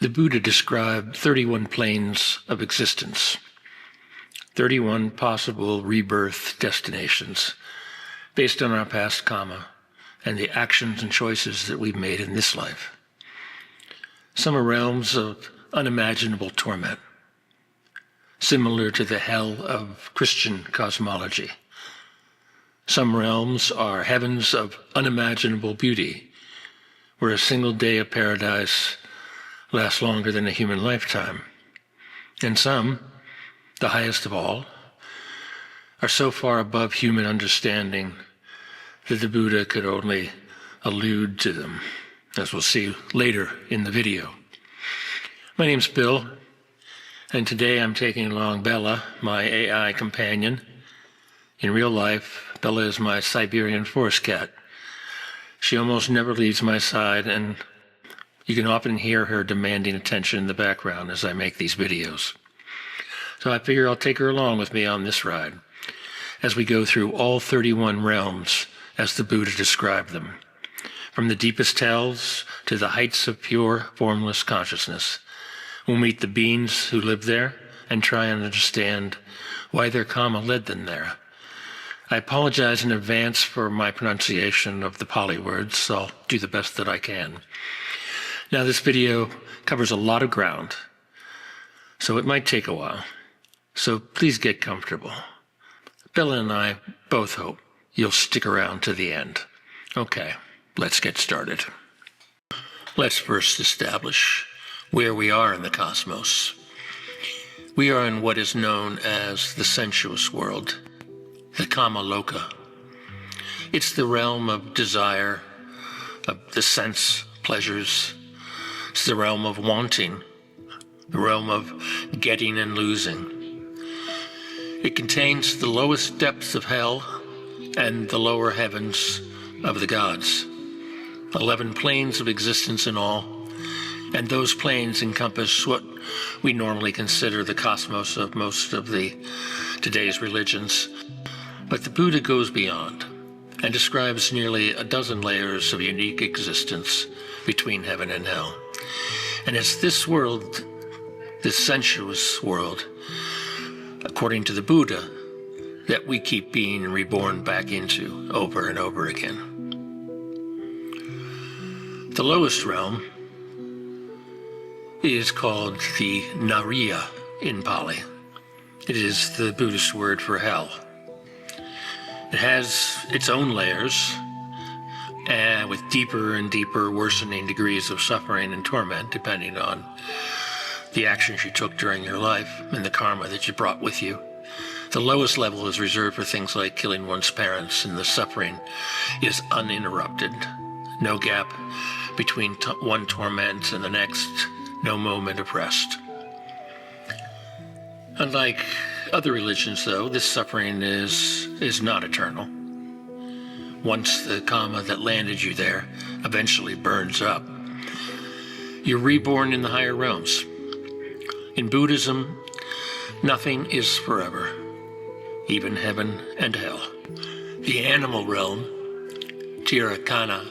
The Buddha described 31 planes of existence, 31 possible rebirth destinations based on our past karma and the actions and choices that we've made in this life. Some are realms of unimaginable torment, similar to the hell of Christian cosmology. Some realms are heavens of unimaginable beauty, where a single day of paradise lasts longer than a human lifetime. And some, the highest of all, are so far above human understanding that the Buddha could only allude to them, as we'll see later in the video. My name's Bill, and today I'm taking along Bella, my AI companion. In real life, Bella is my Siberian forest cat. She almost never leaves my side, and you can often hear her demanding attention in the background as I make these videos. So I figure I'll take her along with me on this ride as we go through all 31 realms as the Buddha described them, from the deepest hells to the heights of pure, formless consciousness. We'll meet the beings who live there and try and understand why their karma led them there. I apologize in advance for my pronunciation of the Pali words, so I'll do the best that I can. Now, this video covers a lot of ground, so it might take a while. So please get comfortable. Bella and I both hope you'll stick around to the end. Okay, let's get started. Let's first establish where we are in the cosmos. We are in what is known as the sensuous world, the Kama-loka. It's the realm of desire, of the sense pleasures. It's the realm of wanting, the realm of getting and losing. It contains the lowest depths of hell and the lower heavens of the gods. 11 planes of existence in all, and those planes encompass what we normally consider the cosmos of most of today's religions. But the Buddha goes beyond and describes nearly a dozen layers of unique existence between heaven and hell. And it's this world, this sensuous world, according to the Buddha, that we keep being reborn back into over and over again. The lowest realm is called the Niraya in Pali. It is the Buddhist word for hell. It has its own layers, and with deeper and deeper worsening degrees of suffering and torment, depending on the actions you took during your life and the karma that you brought with you. The lowest level is reserved for things like killing one's parents, and the suffering is uninterrupted. No gap between one torment and the next, no moment of rest. Unlike other religions, though, this suffering is not eternal. Once the karma that landed you there eventually burns up, you're reborn in the higher realms. In Buddhism, nothing is forever, even heaven and hell. The animal realm, Tirakana,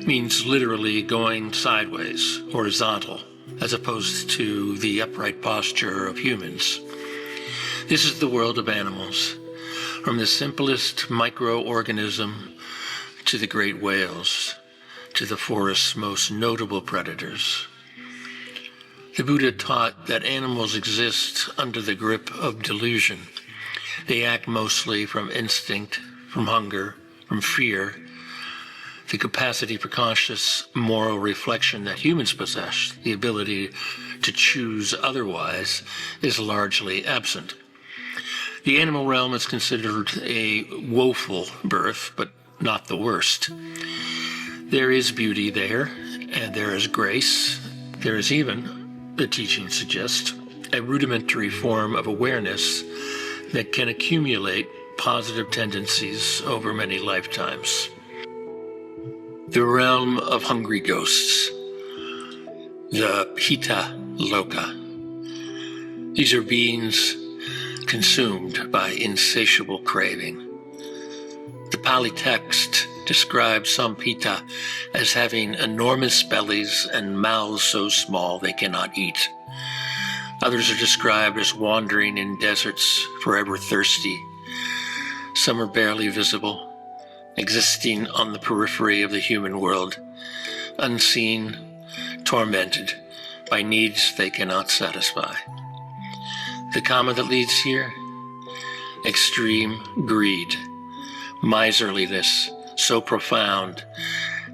means literally going sideways, horizontal, as opposed to the upright posture of humans. This is the world of animals, from the simplest microorganism to the great whales, to the forest's most notable predators. The Buddha taught that animals exist under the grip of delusion. They act mostly from instinct, from hunger, from fear. The capacity for conscious moral reflection that humans possess, the ability to choose otherwise, is largely absent. The animal realm is considered a woeful birth, but not the worst. There is beauty there, and there is grace. There is even, the teaching suggests, a rudimentary form of awareness that can accumulate positive tendencies over many lifetimes. The realm of hungry ghosts, the Peta-loka. These are beings consumed by insatiable craving. The Pali text describe some Peta as having enormous bellies and mouths so small they cannot eat. Others are described as wandering in deserts, forever thirsty. Some are barely visible, existing on the periphery of the human world, unseen, tormented by needs they cannot satisfy. The Kama that leads here? Extreme greed, miserliness so profound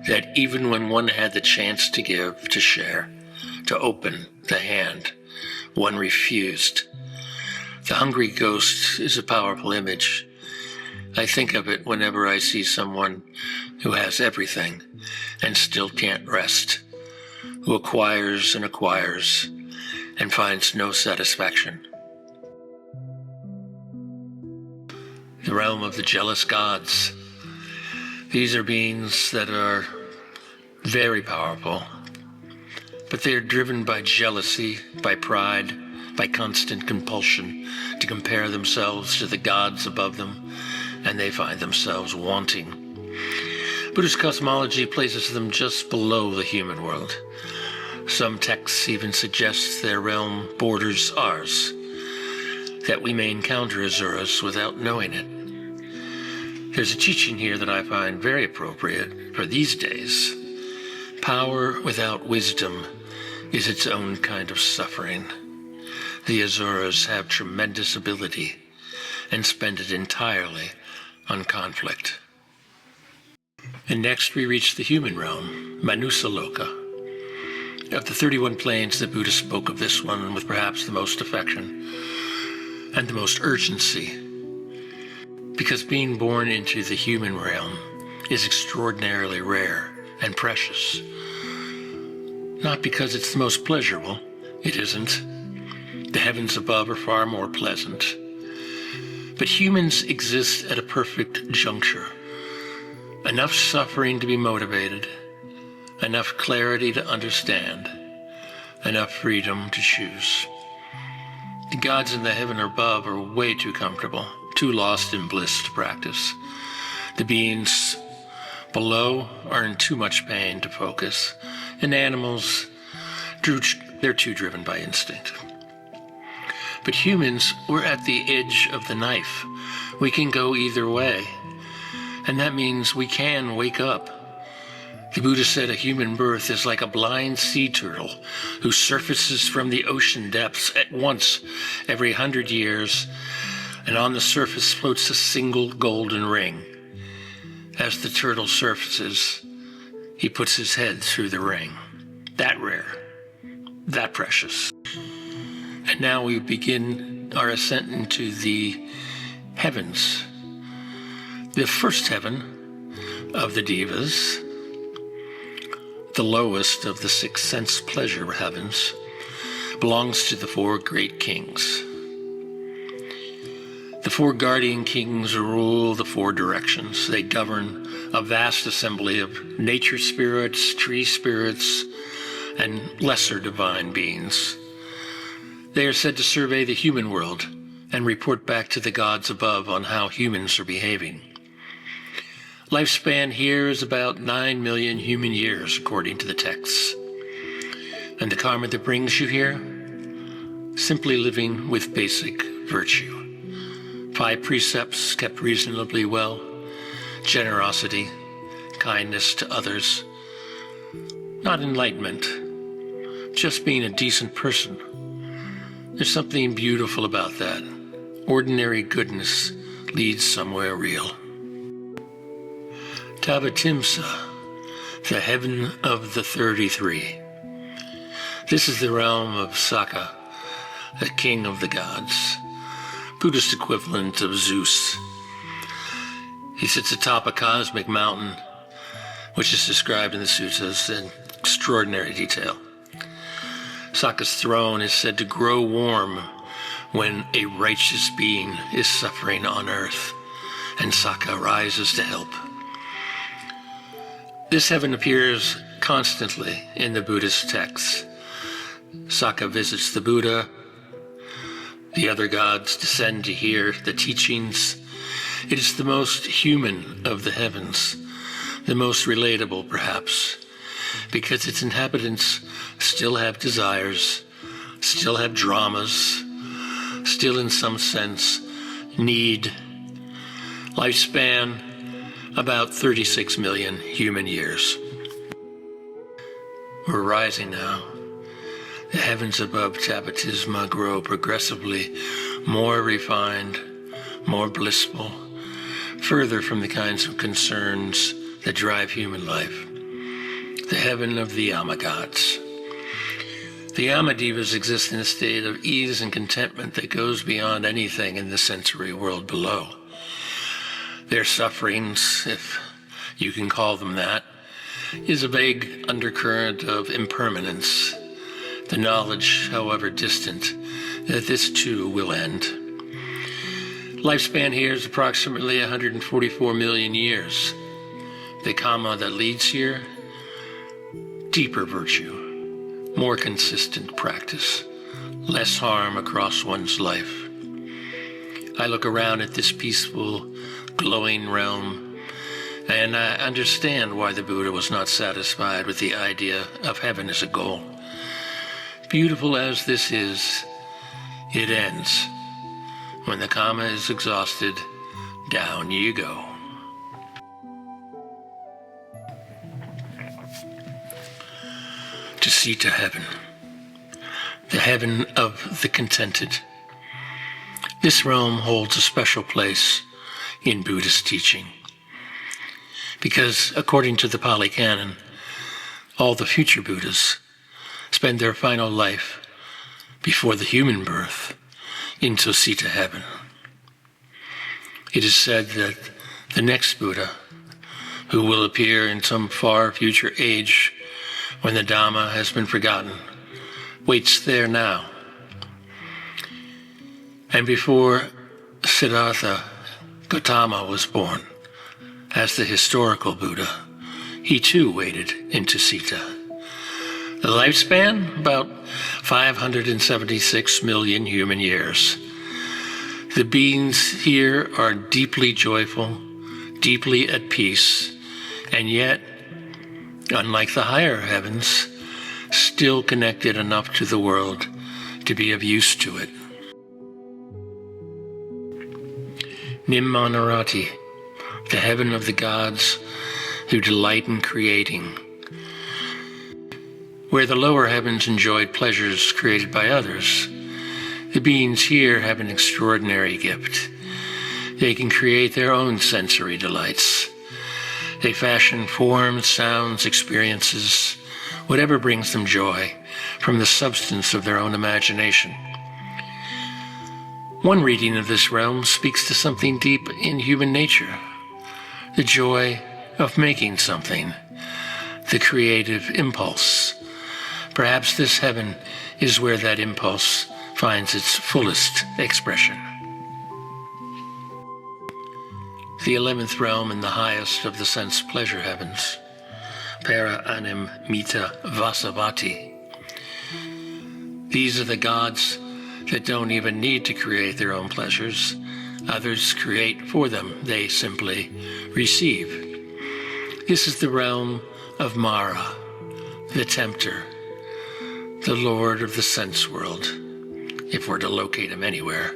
that even when one had the chance to give, to share, to open the hand, one refused. The hungry ghost is a powerful image. I think of it whenever I see someone who has everything and still can't rest, who acquires and finds no satisfaction. The realm of the jealous gods. These are beings that are very powerful, but they are driven by jealousy, by pride, by constant compulsion to compare themselves to the gods above them, and they find themselves wanting. Buddhist cosmology places them just below the human world. Some texts even suggest their realm borders ours, that we may encounter Asuras without knowing it. There's a teaching here that I find very appropriate for these days. Power without wisdom is its own kind of suffering. The Asuras have tremendous ability and spend it entirely on conflict. And next we reach the human realm, Manusa-loka. Of the 31 planes, the Buddha spoke of this one with perhaps the most affection and the most urgency, because being born into the human realm is extraordinarily rare and precious. Not because it's the most pleasurable, it isn't. The heavens above are far more pleasant. But humans exist at a perfect juncture. Enough suffering to be motivated, enough clarity to understand, enough freedom to choose. The gods in the heaven above are way too comfortable, too lost in bliss to practice. The beings below are in too much pain to focus, and animals, they're too driven by instinct. But humans, we're at the edge of the knife. We can go either way, and that means we can wake up. The Buddha said a human birth is like a blind sea turtle who surfaces from the ocean depths at once every 100 years, and on the surface floats a single golden ring. As the turtle surfaces, he puts his head through the ring. That rare, that precious. And now we begin our ascent into the heavens. The first heaven of the Devas, the lowest of the 6 sense pleasure heavens, belongs to the 4 great kings. The 4 guardian kings rule the 4 directions. They govern a vast assembly of nature spirits, tree spirits, and lesser divine beings. They are said to survey the human world and report back to the gods above on how humans are behaving. Lifespan here is about 9 million human years, according to the texts. And the karma that brings you here? Simply living with basic virtue. 5 precepts kept reasonably well, generosity, kindness to others, not enlightenment, just being a decent person. There's something beautiful about that. Ordinary goodness leads somewhere real. Tavatimsa, the heaven of the 33. This is the realm of Sakka, the king of the gods, Buddhist equivalent of Zeus. He sits atop a cosmic mountain, which is described in the suttas in extraordinary detail. Sakka's throne is said to grow warm when a righteous being is suffering on earth, and Sakka rises to help. This heaven appears constantly in the Buddhist texts. Sakka visits the Buddha. The other gods descend to hear the teachings. It is the most human of the heavens, the most relatable perhaps, because its inhabitants still have desires, still have dramas, still in some sense need. Lifespan, about 36 million human years. We're rising now. The heavens above Tabatisma grow progressively more refined, more blissful, further from the kinds of concerns that drive human life. The heaven of the Yama gods. The Yama Devas exist in a state of ease and contentment that goes beyond anything in the sensory world below. Their sufferings, if you can call them that, is a vague undercurrent of impermanence, the knowledge, however distant, that this too will end. Lifespan here is approximately 144 million years. The Kama that leads here, deeper virtue, more consistent practice, less harm across one's life. I look around at this peaceful, glowing realm, and I understand why the Buddha was not satisfied with the idea of heaven as a goal. Beautiful as this is, it ends. When the Kama is exhausted, down you go. To see to heaven, the heaven of the contented. This realm holds a special place in Buddhist teaching, because according to the Pali Canon, all the future Buddhas spend their final life before the human birth in Tosita heaven. It is said that the next Buddha, who will appear in some far future age when the Dhamma has been forgotten, waits there now. And before Siddhartha Gautama was born, as the historical Buddha, he too waited in Tosita. The lifespan, about 576 million human years. The beings here are deeply joyful, deeply at peace, and yet, unlike the higher heavens, still connected enough to the world to be of use to it. Nimmanarati, the heaven of the gods who delight in creating. Where the lower heavens enjoyed pleasures created by others, the beings here have an extraordinary gift. They can create their own sensory delights. They fashion forms, sounds, experiences, whatever brings them joy, from the substance of their own imagination. One reading of this realm speaks to something deep in human nature, the joy of making something, the creative impulse. Perhaps this heaven is where that impulse finds its fullest expression. The 11th realm and the highest of the sense-pleasure heavens, Para Anim Mita Vasavati. These are the gods that don't even need to create their own pleasures. Others create for them. They simply receive. This is the realm of Mara, the tempter, the lord of the sense world, if we're to locate him anywhere.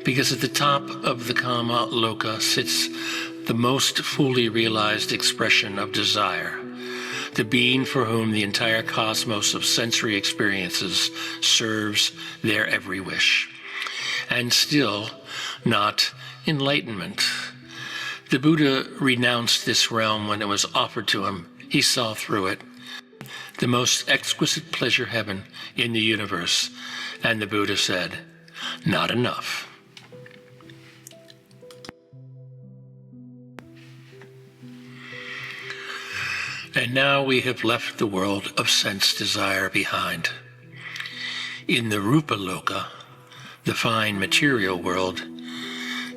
Because at the top of the Kama-loka sits the most fully realized expression of desire, the being for whom the entire cosmos of sensory experiences serves their every wish. And still not enlightenment. The Buddha renounced this realm when it was offered to him. He saw through it. The most exquisite pleasure heaven in the universe. And the Buddha said, not enough. And now we have left the world of sense desire behind. In the Rupa-loka, the fine material world,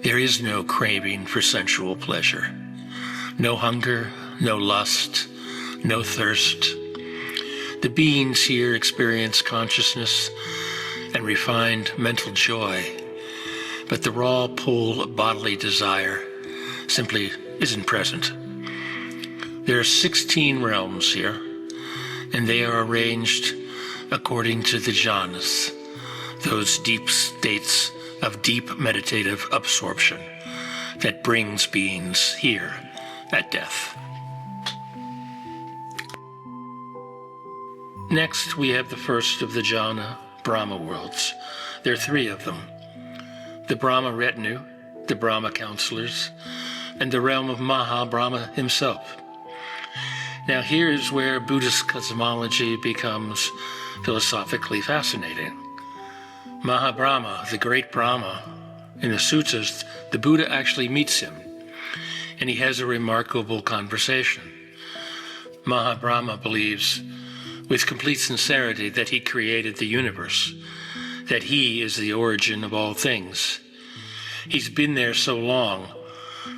there is no craving for sensual pleasure. No hunger, no lust, no thirst. The beings here experience consciousness and refined mental joy, but the raw pull of bodily desire simply isn't present. There are 16 realms here, and they are arranged according to the jhanas, those deep states of deep meditative absorption that brings beings here at death. Next, we have the first of the jhana Brahma worlds. There are 3 of them: the Brahma retinue, the Brahma counselors, and the realm of Maha Brahma himself. Now here is where Buddhist cosmology becomes philosophically fascinating. Maha Brahma, the great Brahma, in the sutras, the Buddha actually meets him, and he has a remarkable conversation. Maha Brahma believes with complete sincerity that he created the universe, that he is the origin of all things. He's been there so long,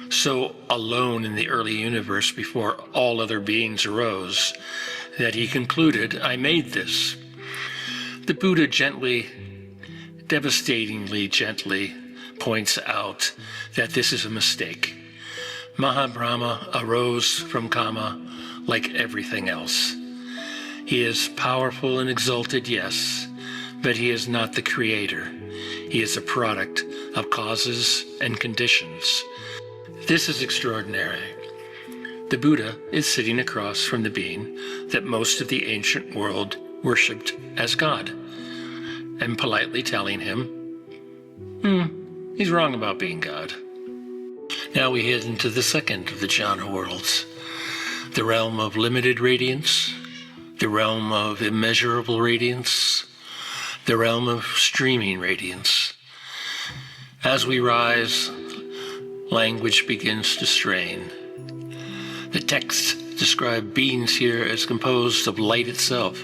so alone in the early universe before all other beings arose, that he concluded, I made this. The Buddha gently, devastatingly gently, points out that this is a mistake. Maha Brahma arose from Kama like everything else. He is powerful and exalted, yes, but he is not the creator. He is a product of causes and conditions. This is extraordinary. The Buddha is sitting across from the being that most of the ancient world worshipped as God, and politely telling him, he's wrong about being God. Now we head into the second of the jhana worlds, the realm of limited radiance, the realm of immeasurable radiance, the realm of streaming radiance. As we rise, language begins to strain. The texts describe beings here as composed of light itself,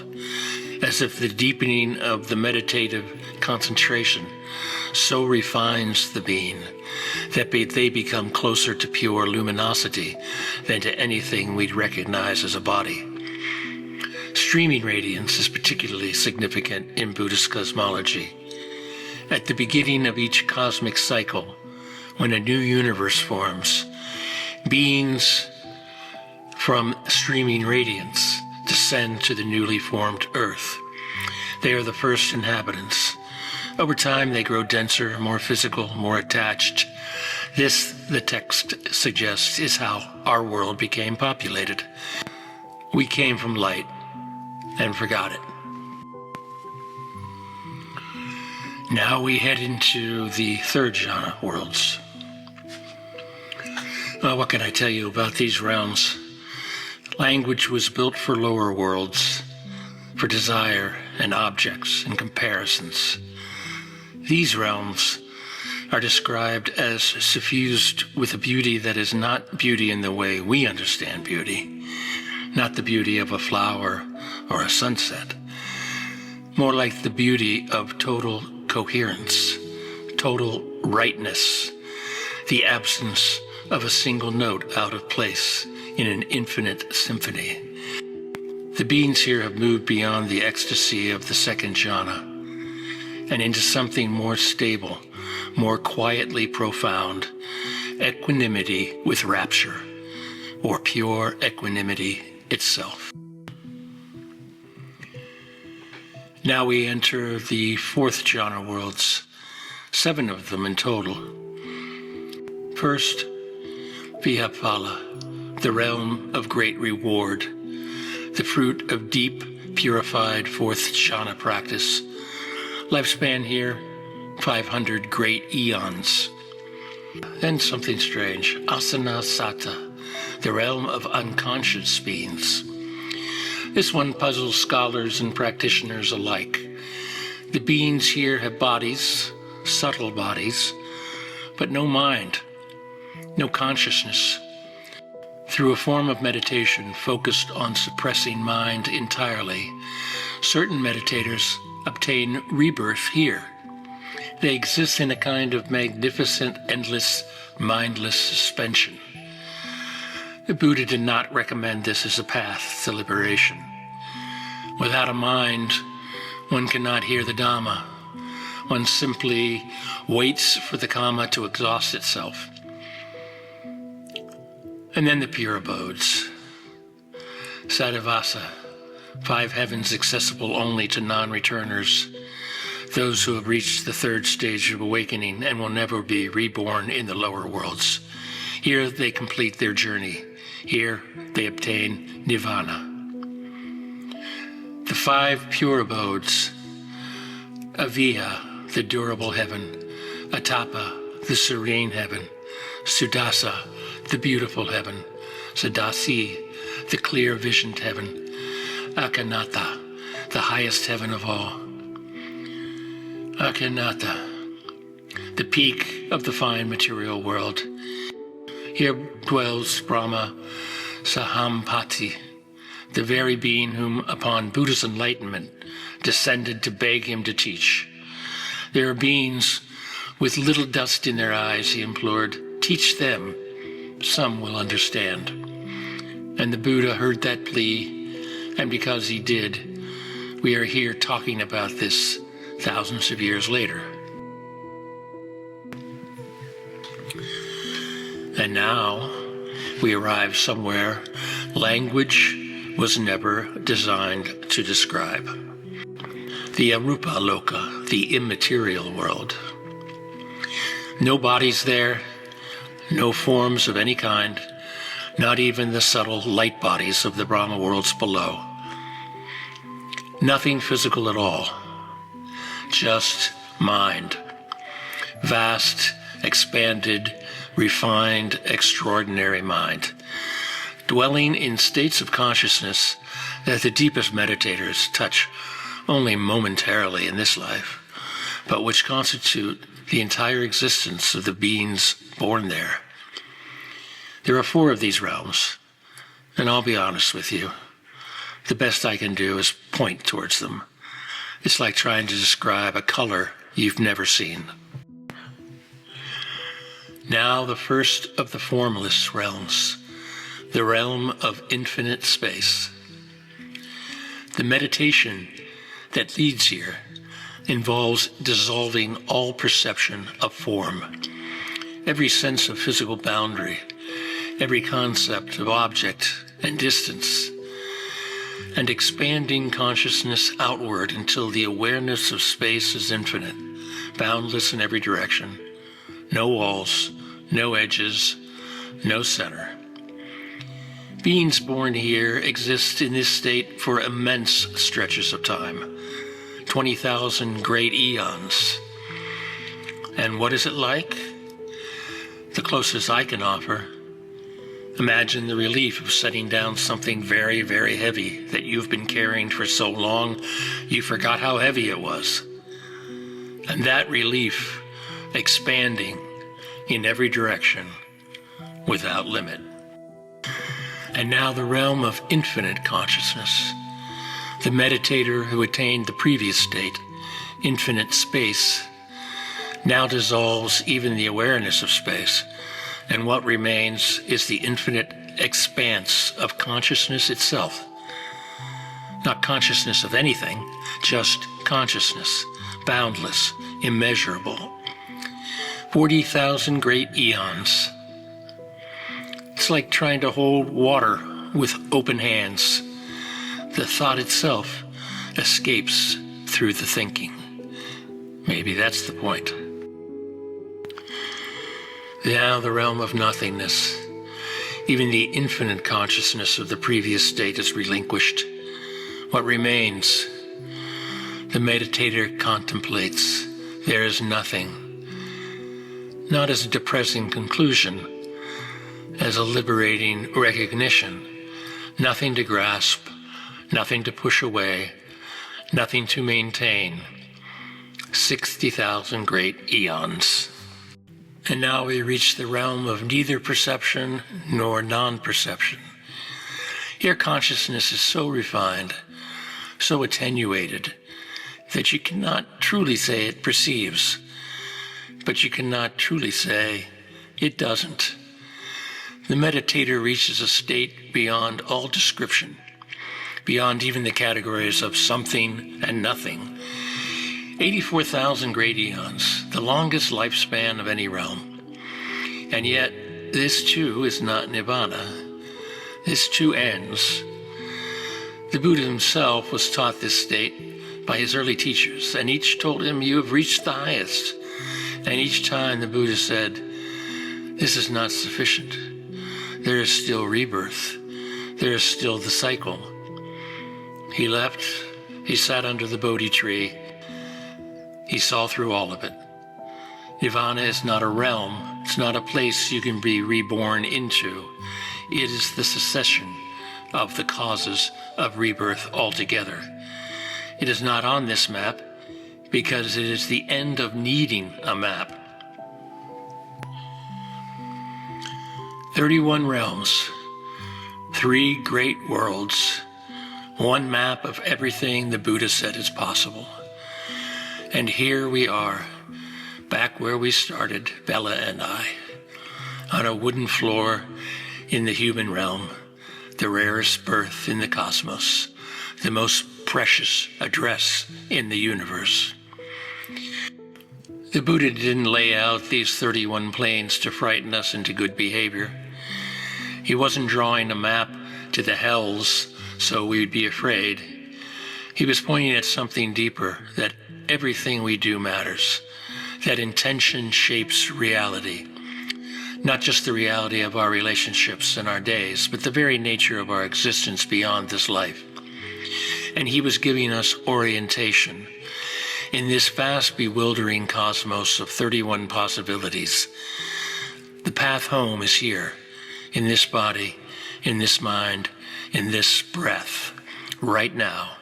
as if the deepening of the meditative concentration so refines the being that they become closer to pure luminosity than to anything we'd recognize as a body. Streaming radiance is particularly significant in Buddhist cosmology. At the beginning of each cosmic cycle, when a new universe forms, beings from streaming radiance descend to the newly formed earth. They are the first inhabitants. Over time, they grow denser, more physical, more attached. This, the text suggests, is how our world became populated. We came from light and forgot it. Now we head into the third jhana worlds. Well, what can I tell you about these realms? Language was built for lower worlds, for desire and objects and comparisons. These realms are described as suffused with a beauty that is not beauty in the way we understand beauty, not the beauty of a flower or a sunset, more like the beauty of total coherence, total rightness, the absence of a single note out of place in an infinite symphony. The beings here have moved beyond the ecstasy of the second jhana and into something more stable, more quietly profound, equanimity with rapture, or pure equanimity itself. Now we enter the fourth jhana worlds, 7 of them in total. First, Vihapala, the realm of great reward, the fruit of deep, purified fourth jhana practice. Lifespan here, 500 great eons. Then something strange, Asana Sata, the realm of unconscious beings. This one puzzles scholars and practitioners alike. The beings here have bodies, subtle bodies, but no mind, no consciousness. Through a form of meditation focused on suppressing mind entirely, certain meditators obtain rebirth here. They exist in a kind of magnificent, endless, mindless suspension. The Buddha did not recommend this as a path to liberation. Without a mind, one cannot hear the Dhamma. One simply waits for the Kama to exhaust itself. And then the pure abodes, Saddhavasa, 5 heavens accessible only to non-returners, those who have reached the 3rd stage of awakening and will never be reborn in the lower worlds. Here they complete their journey. Here they obtain nirvana. The 5 pure abodes: Aviha, the durable heaven; Atapa, the serene heaven; Sudasa, the beautiful heaven; Sadasi, the clear visioned heaven; Akanata, the highest heaven of all. Akanata, the peak of the fine material world. Here dwells Brahma Sahampati, the very being whom, upon Buddha's enlightenment, descended to beg him to teach. There are beings with little dust in their eyes, he implored. Teach them, some will understand. And the Buddha heard that plea, and because he did, we are here talking about this thousands of years later. And now we arrive somewhere language was never designed to describe. The Arupa-loka, the immaterial world. No bodies there, no forms of any kind, not even the subtle light bodies of the Brahma worlds below. Nothing physical at all, just mind. Vast, expanded, refined, extraordinary mind, dwelling in states of consciousness that the deepest meditators touch only momentarily in this life, but which constitute the entire existence of the beings born there. There are 4 of these realms, and I'll be honest with you, the best I can do is point towards them. It's like trying to describe a color you've never seen. Now the first of the formless realms, the realm of infinite space. The meditation that leads here involves dissolving all perception of form, every sense of physical boundary, every concept of object and distance, and expanding consciousness outward until the awareness of space is infinite, boundless in every direction, no walls, no edges, no center. Beings born here exist in this state for immense stretches of time, 20,000 great eons. And what is it like? The closest I can offer. Imagine the relief of setting down something very, very heavy that you've been carrying for so long you forgot how heavy it was. And that relief expanding in every direction without limit. And now the realm of infinite consciousness. The meditator who attained the previous state, infinite space, now dissolves even the awareness of space, and what remains is the infinite expanse of consciousness itself. Not consciousness of anything, just consciousness, boundless, immeasurable. 40,000 great eons. It's like trying to hold water with open hands. The thought itself escapes through the thinking. Maybe that's the point. Now the realm of nothingness. Even the infinite consciousness of the previous state is relinquished. What remains? The meditator contemplates. There is nothing. Not as a depressing conclusion, as a liberating recognition. Nothing to grasp, nothing to push away, nothing to maintain. 60,000 great eons. And now we reach the realm of neither perception nor non-perception. Here consciousness is so refined, so attenuated, that you cannot truly say it perceives, but you cannot truly say it doesn't. The meditator reaches a state beyond all description, beyond even the categories of something and nothing. 84,000 great eons, the longest lifespan of any realm. And yet, this too is not nirvana. This too ends. The Buddha himself was taught this state by his early teachers, and each told him, "You have reached the highest." And each time the Buddha said, "This is not sufficient. There is still rebirth. There is still the cycle." He left, he sat under the Bodhi tree. He saw through all of it. Nirvana is not a realm. It's not a place you can be reborn into. It is the cessation of the causes of rebirth altogether. It is not on this map because it is the end of needing a map. 31 realms, 3 great worlds, 1 map of everything the Buddha said is possible. And here we are, back where we started, Bella and I, on a wooden floor in the human realm, the rarest birth in the cosmos, the most precious address in the universe. The Buddha didn't lay out these 31 planes to frighten us into good behavior. He wasn't drawing a map to the hells so we'd be afraid. He was pointing at something deeper, that everything we do matters, that intention shapes reality. Not just the reality of our relationships and our days, but the very nature of our existence beyond this life. And he was giving us orientation in this vast, bewildering cosmos of 31 possibilities. The path home is here, in this body, in this mind, in this breath, right now.